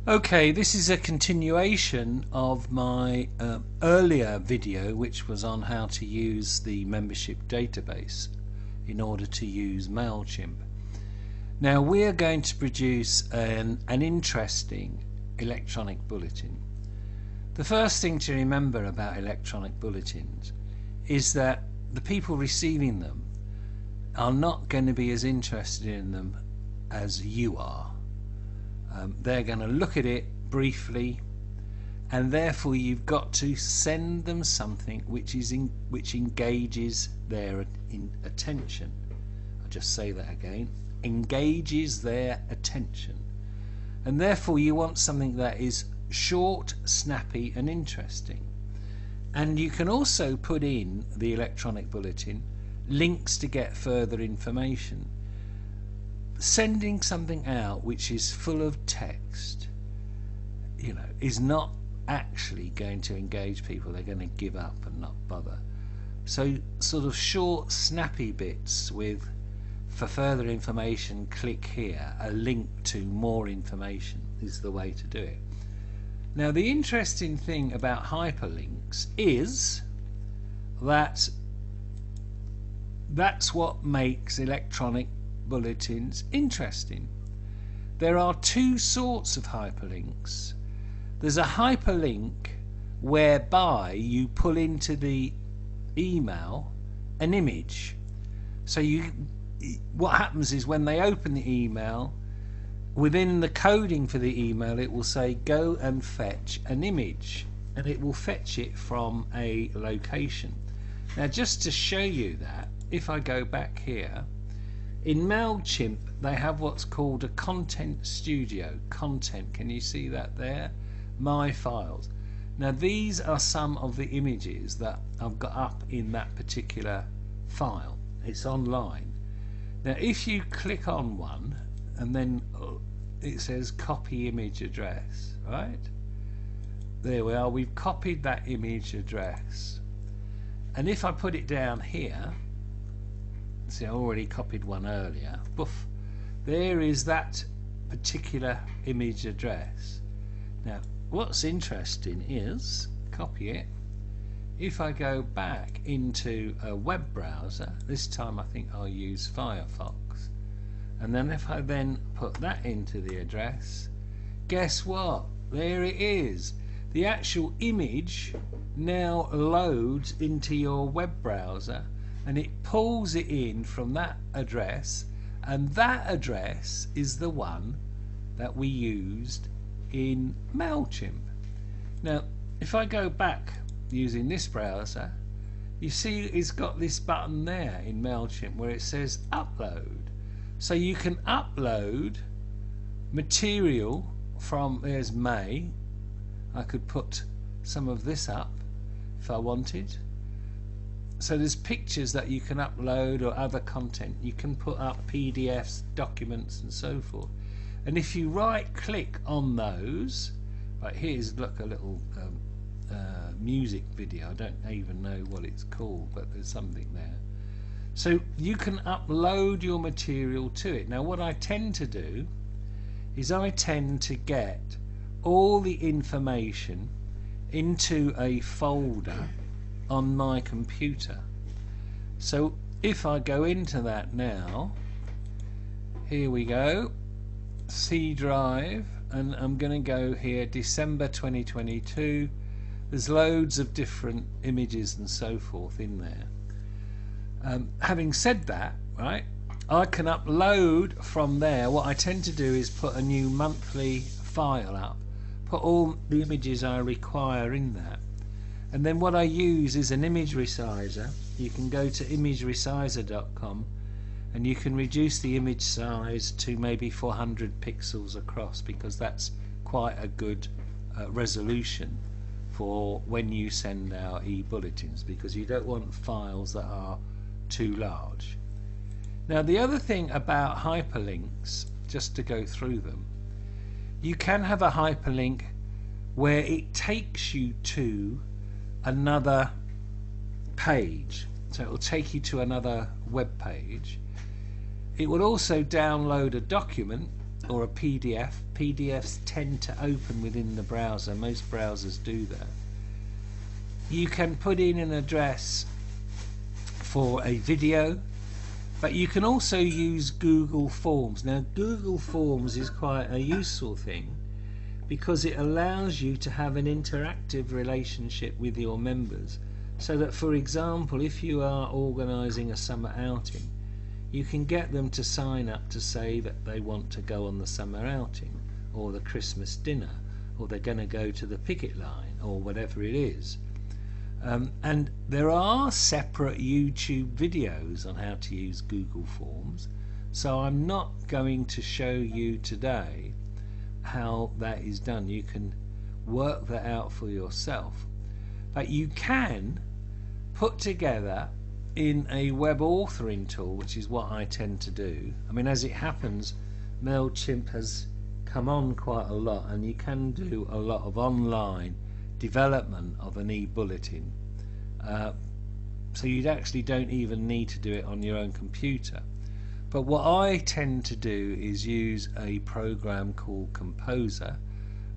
Okay, this is a continuation of my earlier video, which was on how to use the membership database in order to use MailChimp. Now we're going to produce an interesting electronic bulletin. The first thing to remember about electronic bulletins is that the people receiving them are not going to be as interested in them as you are. They're going to look at it briefly, and therefore you've got to send them something which engages their attention. I'll just say that again. Engages their attention. And therefore you want something that is short, snappy and interesting. And you can also put in the electronic bulletin links to get further information. Sending something out which is full of text, is not actually going to engage people. They're going to give up and not bother. So sort of short, snappy bits with, for further information, click here, a link to more information is the way to do it. Now the interesting thing about hyperlinks is that that's what makes electronic bulletins interesting. There are two sorts of hyperlinks. There's a hyperlink whereby you pull into the email an image. So what happens is when they open the email, within the coding for the email it will say go and fetch an image, and it will fetch it from a location. Now just to show you that, if I go back here, in MailChimp they have what's called a content studio. Content, can you see that there? My files. Now these are some of the images that I've got up in that particular file. It's online. Now if you click on one and then it says copy image address, right? There we are, we've copied that image address. And if I put it down here, see, I already copied one earlier. Boof. There is that particular image address. Now, what's interesting is, copy it. If I go back into a web browser, this time I think I'll use Firefox. And then if I then put that into the address, guess what? There it is. The actual image now loads into your web browser, and it pulls it in from that address, and that address is the one that we used in MailChimp. Now if I go back using this browser, you see it's got this button there in MailChimp where it says upload. So you can upload material from, there's May, I could put some of this up if I wanted. So there's pictures that you can upload or other content. You can put up PDFs, documents and so forth. And if you right click on those, right, here's look a little music video. I don't even know what it's called, but there's something there. So you can upload your material to it. Now what I tend to do is I tend to get all the information into a folder on my computer. So if I go into that now, here we go, C drive, and I'm going to go here December 2022. There's loads of different images and so forth in there. Having said that, right, I can upload from there. What I tend to do is put a new monthly file up, put all the images I require in that. And then what I use is an image resizer. You can go to imageresizer.com and you can reduce the image size to maybe 400 pixels across, because that's quite a good resolution for when you send out e-bulletins, because you don't want files that are too large. Now the other thing about hyperlinks, just to go through them, you can have a hyperlink where it takes you to another page. So it will take you to another web page. It will also download a document or a PDF. PDFs tend to open within the browser. Most browsers do that. You can put in an address for a video, but you can also use Google Forms. Now, Google Forms is quite a useful thing because it allows you to have an interactive relationship with your members, so that, for example, if you are organising a summer outing, you can get them to sign up to say that they want to go on the summer outing or the Christmas dinner, or they're going to go to the picket line or whatever it is. And there are separate YouTube videos on how to use Google Forms, so I'm not going to show you today how that is done. You can work that out for yourself, but you can put together in a web authoring tool, which is what I tend to do. I mean, as it happens, MailChimp has come on quite a lot, and you can do a lot of online development of an e-bulletin, so you actually don't even need to do it on your own computer. But what I tend to do is use a program called Composer,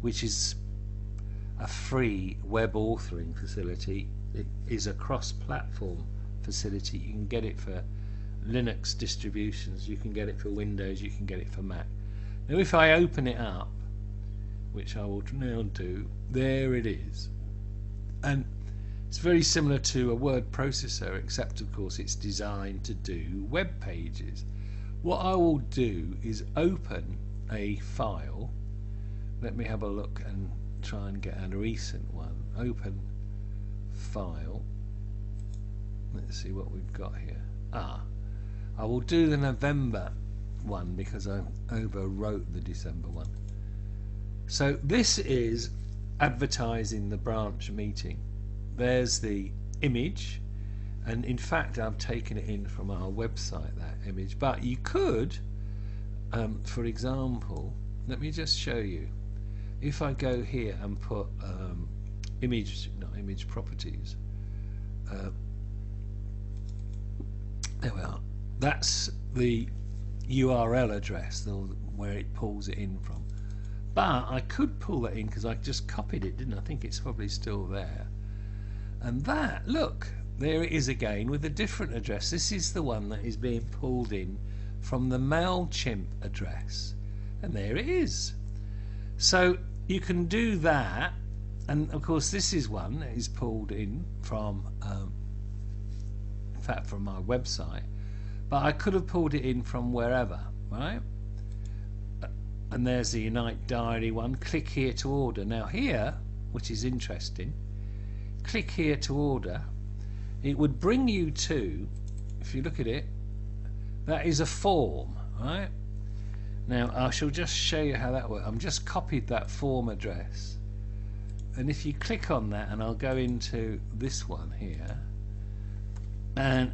which is a free web authoring facility. It is a cross-platform facility. You can get it for Linux distributions, you can get it for Windows, you can get it for Mac. Now if I open it up, which I will now do, there it is. And it's very similar to a word processor, except of course it's designed to do web pages. What I will do is open a file. Let me have a look and try and get a recent one. Open file. Let's see what we've got here. I will do the November one because I overwrote the December one. So this is advertising the branch meeting. There's the image, and in fact I've taken it in from our website, that image. But you could, for example, let me just show you. If I go here and put image properties, there we are. That's the URL address where it pulls it in from. But I could pull that in because I just copied it, didn't I? I think it's probably still there. And that, look, there it is again with a different address. This is the one that is being pulled in from the MailChimp address. And there it is. So you can do that. And of course this is one that is pulled in from, in fact, from my website. But I could have pulled it in from wherever, right? And there's the Unite Diary one. Click here to order. Now here, which is interesting, click here to order. It would bring you to, if you look at it, that is a form, right? Now I shall just show you how that works. I'm just copied that form address, and if you click on that, and I'll go into this one here, and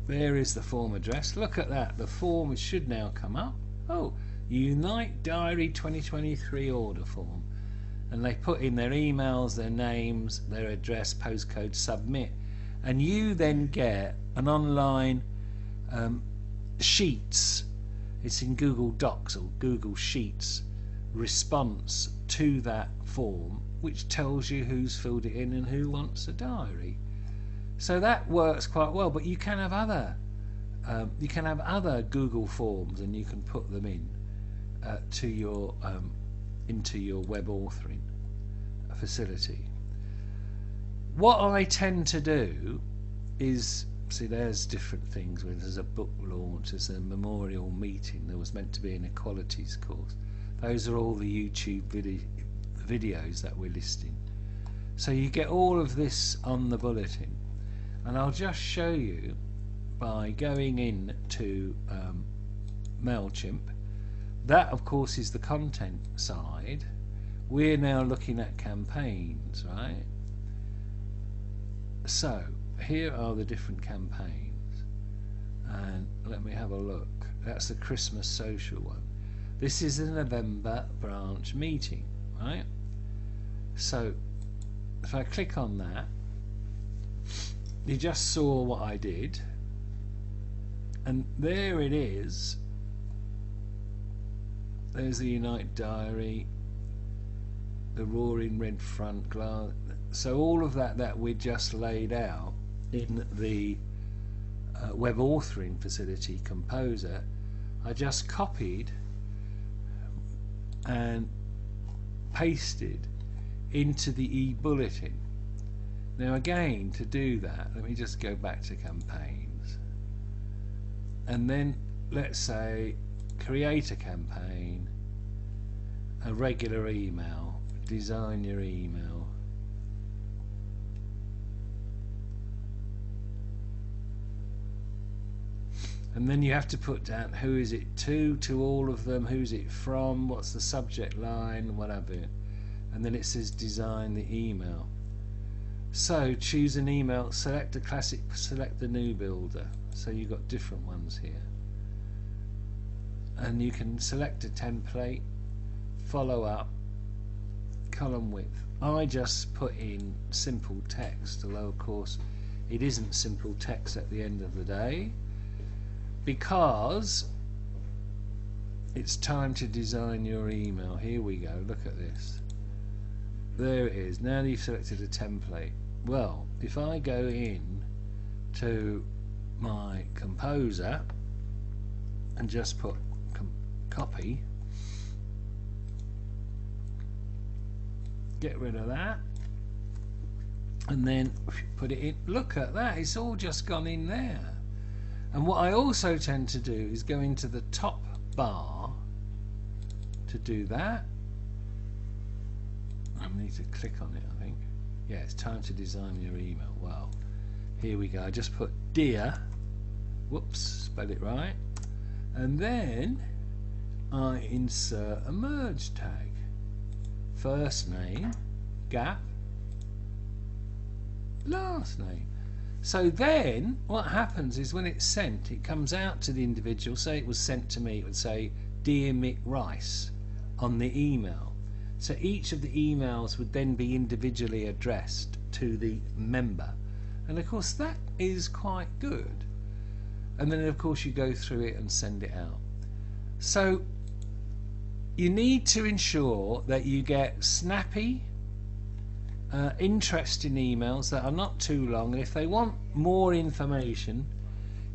there is the form address. Look at that. The form should now come up. Oh, Unite Diary 2023 order form. And they put in their emails, their names, their address, postcode, submit. And you then get an online Sheets. It's in Google Docs or Google Sheets response to that form, which tells you who's filled it in and who wants a diary. So that works quite well, but you can have other Google Forms, and you can put them in to your into your web authoring facility. What I tend to do is, see, there's different things. There's a book launch, there's a memorial meeting, there was meant to be an equalities course. Those are all the YouTube videos that we're listing. So you get all of this on the bulletin. And I'll just show you by going in to MailChimp. That of course is the content side. We're now looking at campaigns, right? So here are the different campaigns, and let me have a look. That's the Christmas social one. This is the November branch meeting, right? So if I click on that, you just saw what I did, and there it is there's the Unite Diary, the Roaring Red Front glass. So all of that we just laid out in the web authoring facility Composer, I just copied and pasted into the E Bulletin. Now again, to do that, let me just go back to campaigns, and then let's say create a campaign, a regular email, design your email, and then you have to put down who is it to all of them, who's it from, what's the subject line, whatever, and then it says design the email. So choose an email, select a classic, select the new builder. So you've got different ones here, and you can select a template, follow up, column width. I just put in simple text, although of course it isn't simple text at the end of the day, because it's time to design your email. Here we go, look at this. There it is. Now you've selected a template. Well, if I go in to my Composer and just put copy, get rid of that, and then put it in, look at that, it's all just gone in there. And what I also tend to do is go into the top bar to do that. I need to click on it, I think. Yeah, it's time to design your email. Well, here we go. I just put dear, whoops, spell it right, and then I insert a merge tag. First name, gap, last name. So then what happens is when it's sent, it comes out to the individual. Say it was sent to me, it would say Dear Mick Rice on the email. So each of the emails would then be individually addressed to the member, and of course that is quite good. And then of course you go through it and send it out. So you need to ensure that you get snappy, interesting emails that are not too long, and if they want more information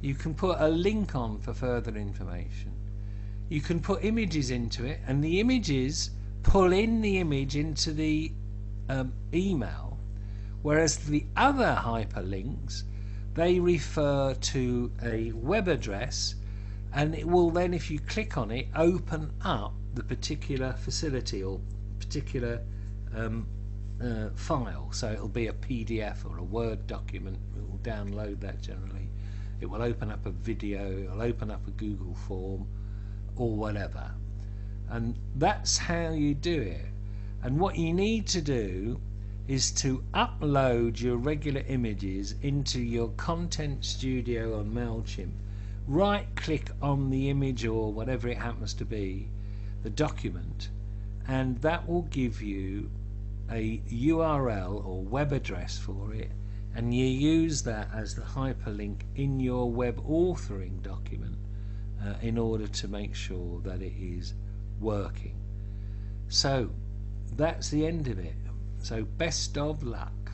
you can put a link on for further information. You can put images into it, and the images pull in the image into the email, whereas the other hyperlinks, they refer to a web address, and it will then, if you click on it, open up the particular facility or particular file. So it'll be a PDF or a Word document. It will download that generally. It will open up a video, it will open up a Google form or whatever. And that's how you do it. And what you need to do is to upload your regular images into your Content Studio on MailChimp. Right click on the image or whatever it happens to be, the document, and that will give you a URL or web address for it, and you use that as the hyperlink in your web authoring document in order to make sure that it is working. So that's the end of it. So best of luck.